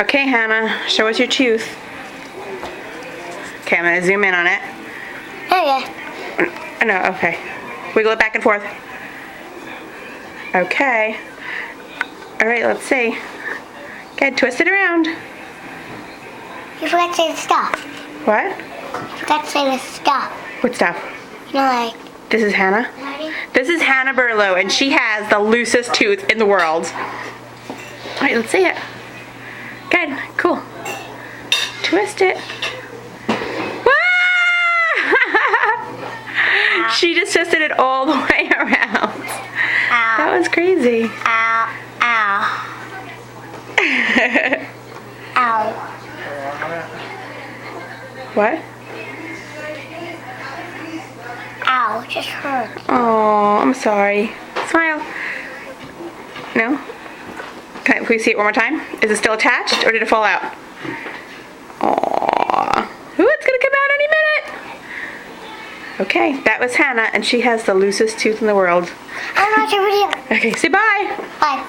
Okay, Hannah, show us your tooth. Okay, I'm gonna zoom in on it. Okay. No, okay. Wiggle it back and forth. Okay. All right, let's see. Okay, twist it around. You forgot to say the stuff. What? You forgot to say the stuff. What stuff? You know, like... This is Hannah. This is Hannah Burlow, and she has the loosest tooth in the world. All right, let's see it. Good, cool. Twist it. She just twisted it all the way around. Ow. That was crazy. Ow. Ow. Ow. What? Ow. It just hurt. Oh, I'm sorry. Smile. No? Can we see it one more time? Is it still attached or did it fall out? Aww. Ooh, it's gonna come out any minute. Okay, that was Hannah, and she has the loosest tooth in the world. I'm not your video. Okay, say bye. Bye.